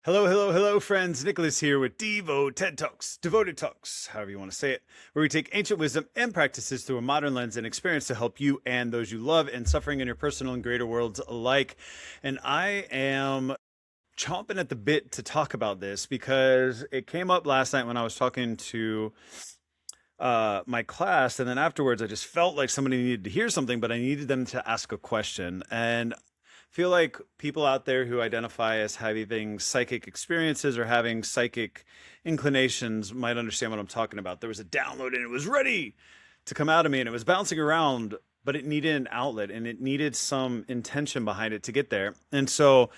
Hello, hello, hello, friends. Nicholas here with DIVO-Ted Talks, Devoted Talks, however you want to say it, where we take ancient wisdom and practices through a modern lens and experience to help you and those you love and suffering in your personal and greater worlds alike. And I am chomping at the bit to talk about this because it came up last night when I was talking to my class, and then afterwards I just felt like somebody needed to hear something, but I needed them to ask a question. And feel like people out there who identify as having psychic experiences or having psychic inclinations might understand what I'm talking about. There was a download and it was ready to come out of me and it was bouncing around, but it needed an outlet and it needed some intention behind it to get there. And so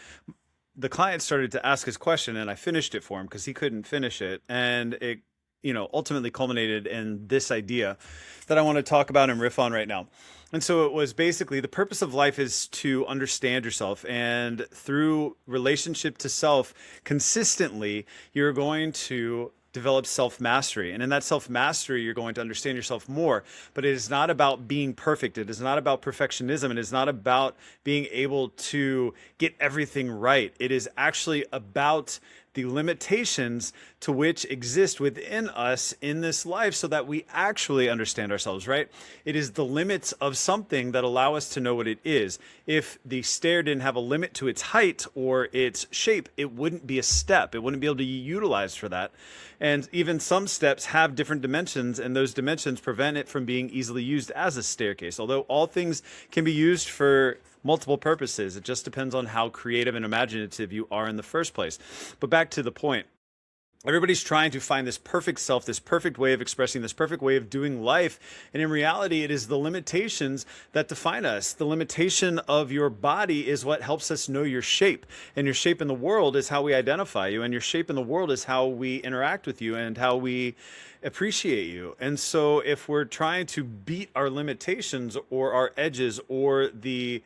the client started to ask his question and I finished it for him because he couldn't finish it. And it, ultimately culminated in this idea that I want to talk about and riff on right now. And so it was basically the purpose of life is to understand yourself. And through relationship to self, consistently, you're going to develop self-mastery. And in that self-mastery, you're going to understand yourself more. But it is not about being perfect. It is not about perfectionism. It is not about being able to get everything right. It is actually about the limitations to which exist within us in this life so that we actually understand ourselves, right? It is the limits of something that allow us to know what it is. If the stair didn't have a limit to its height or its shape, it wouldn't be a step. It wouldn't be able to be utilized for that. And even some steps have different dimensions, and those dimensions prevent it from being easily used as a staircase. Although all things can be used for multiple purposes. It just depends on how creative and imaginative you are in the first place. But back to the point. Everybody's trying to find this perfect self, this perfect way of expressing, this perfect way of doing life. And in reality, it is the limitations that define us. The limitation of your body is what helps us know your shape. And your shape in the world is how we identify you. And your shape in the world is how we interact with you and how we appreciate you. And so if we're trying to beat our limitations or our edges or the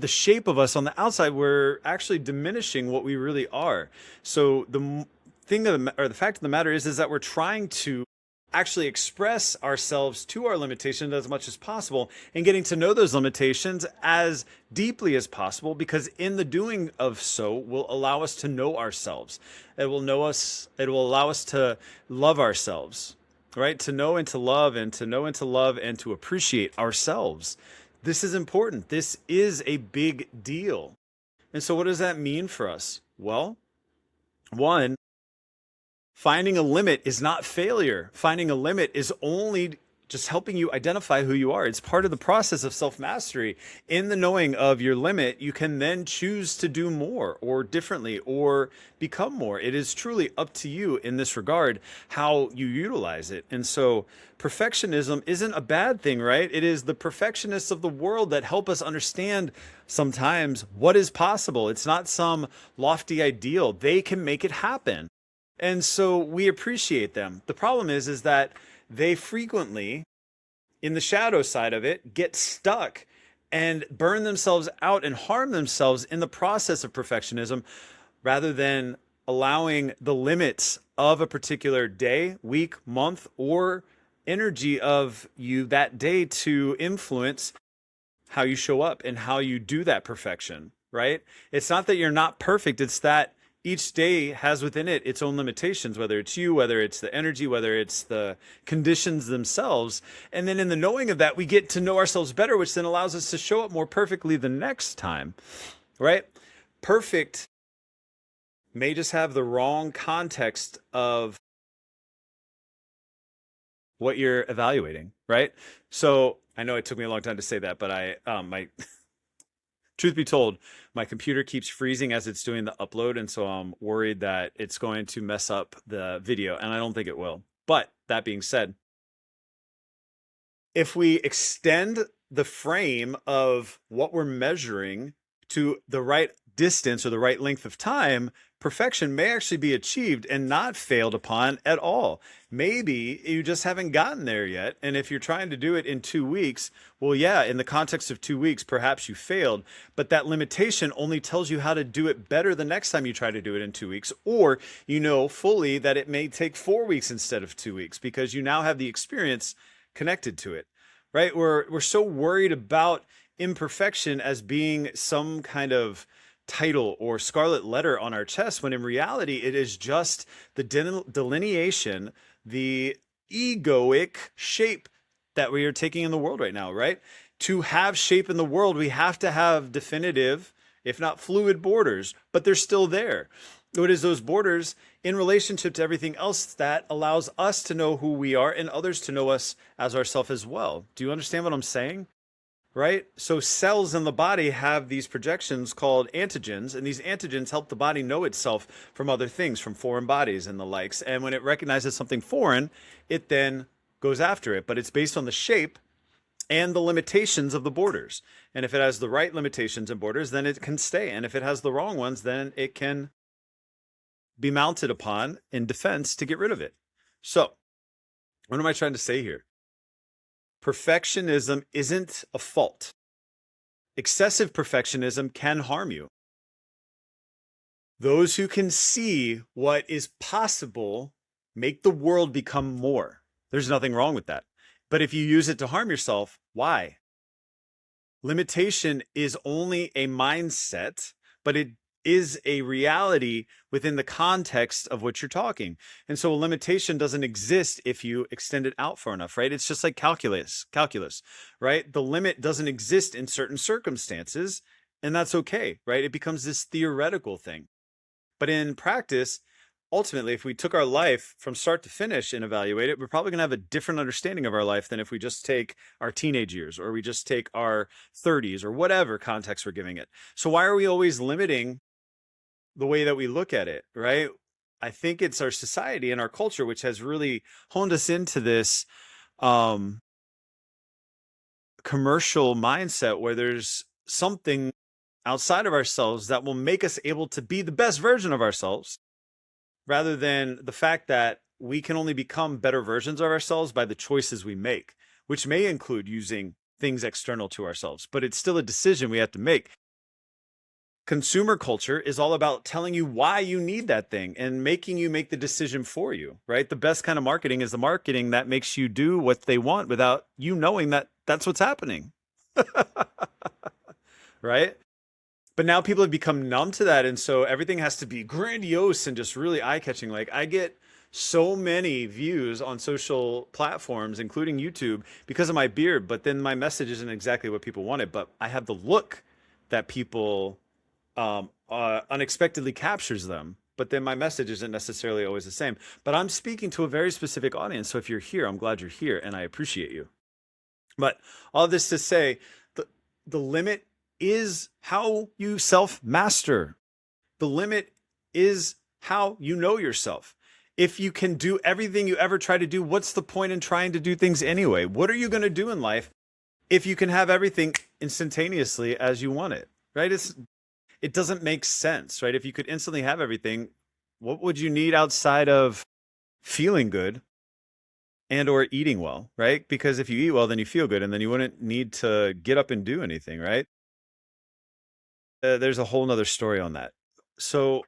shape of us on the outside, we're actually diminishing what we really are. So the the fact of the matter is that we're trying to actually express ourselves to our limitations as much as possible and getting to know those limitations as deeply as possible, because in the doing of so will allow us to know ourselves. It will allow us to love ourselves, right? To know and to love and to know and to love and to appreciate ourselves. This is important. This is a big deal. And so what does that mean for us? Well, one, finding a limit is not failure. Finding a limit is only just helping you identify who you are. It's part of the process of self-mastery. In the knowing of your limit, you can then choose to do more or differently or become more. It is truly up to you in this regard how you utilize it. And so perfectionism isn't a bad thing, right? It is the perfectionists of the world that help us understand sometimes what is possible. It's not some lofty ideal. They can make it happen. And so we appreciate them. The problem is that they frequently, in the shadow side of it, get stuck and burn themselves out and harm themselves in the process of perfectionism, rather than allowing the limits of a particular day, week, month, or energy of you that day to influence how you show up and how you do that perfection, right? It's not that you're not perfect. It's that each day has within it its own limitations, whether it's you, whether it's the energy, whether it's the conditions themselves. And then in the knowing of that, we get to know ourselves better, which then allows us to show up more perfectly the next time, right? Perfect may just have the wrong context of what you're evaluating, right? So I know it took me a long time to say that, but my truth be told, my computer keeps freezing as it's doing the upload, and so I'm worried that it's going to mess up the video, and I don't think it will. But that being said, if we extend the frame of what we're measuring to the right distance or the right length of time, perfection may actually be achieved and not failed upon at all. Maybe you just haven't gotten there yet. And if you're trying to do it in 2 weeks, well, yeah, in the context of 2 weeks, perhaps you failed, but that limitation only tells you how to do it better the next time you try to do it in 2 weeks, or you know fully that it may take 4 weeks instead of 2 weeks because you now have the experience connected to it, right? We're so worried about imperfection as being some kind of title or scarlet letter on our chest, when in reality, it is just the delineation, the egoic shape that we are taking in the world right now, right? To have shape in the world, we have to have definitive, if not fluid borders, but they're still there. What is those borders in relationship to everything else that allows us to know who we are and others to know us as ourselves as well? Do you understand what I'm saying? Right? So cells in the body have these projections called antigens, and these antigens help the body know itself from other things, from foreign bodies and the likes. And when it recognizes something foreign, it then goes after it, but it's based on the shape and the limitations of the borders. And if it has the right limitations and borders, then it can stay. And if it has the wrong ones, then it can be mounted upon in defense to get rid of it. So, what am I trying to say here? Perfectionism isn't a fault. Excessive perfectionism can harm you. Those who can see what is possible make the world become more. There's nothing wrong with that. But if you use it to harm yourself, why? Limitation is only a mindset, but it is a reality within the context of what you're talking. And so a limitation doesn't exist if you extend it out far enough, right? It's just like calculus, right? The limit doesn't exist in certain circumstances, and that's okay, right? It becomes this theoretical thing. But in practice, ultimately, if we took our life from start to finish and evaluate it, we're probably going to have a different understanding of our life than if we just take our teenage years or we just take our 30s or whatever context we're giving it. So why are we always limiting the way that we look at it, right? I think it's our society and our culture which has really honed us into this commercial mindset where there's something outside of ourselves that will make us able to be the best version of ourselves, rather than the fact that we can only become better versions of ourselves by the choices we make, which may include using things external to ourselves, but it's still a decision we have to make. Consumer culture is all about telling you why you need that thing and making you make the decision for you, right? The best kind of marketing is the marketing that makes you do what they want without you knowing that that's what's happening, right? But now people have become numb to that. And so everything has to be grandiose and just really eye-catching. Like I get so many views on social platforms, including YouTube, because of my beard, but then my message isn't exactly what people wanted, but I have the look that people unexpectedly captures them. But then my message isn't necessarily always the same. But I'm speaking to a very specific audience. So if you're here, I'm glad you're here and I appreciate you. But all this to say, the limit is how you self-master. The limit is how you know yourself. If you can do everything you ever try to do, what's the point in trying to do things anyway? What are you going to do in life if you can have everything instantaneously as you want it, right? It doesn't make sense, right? If you could instantly have everything, what would you need outside of feeling good and or eating well, right? Because if you eat well, then you feel good and then you wouldn't need to get up and do anything, right? There's a whole nother story on that. So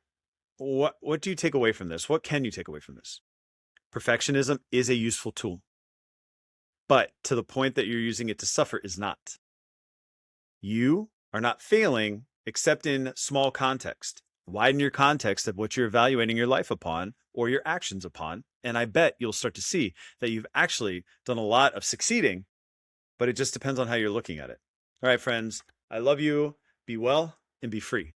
what do you take away from this? What can you take away from this? Perfectionism is a useful tool, but to the point that you're using it to suffer is not. You are not failing except in small context. Widen your context of what you're evaluating your life upon or your actions upon, and I bet you'll start to see that you've actually done a lot of succeeding, but it just depends on how you're looking at it. All right, friends, I love you. Be well and be free.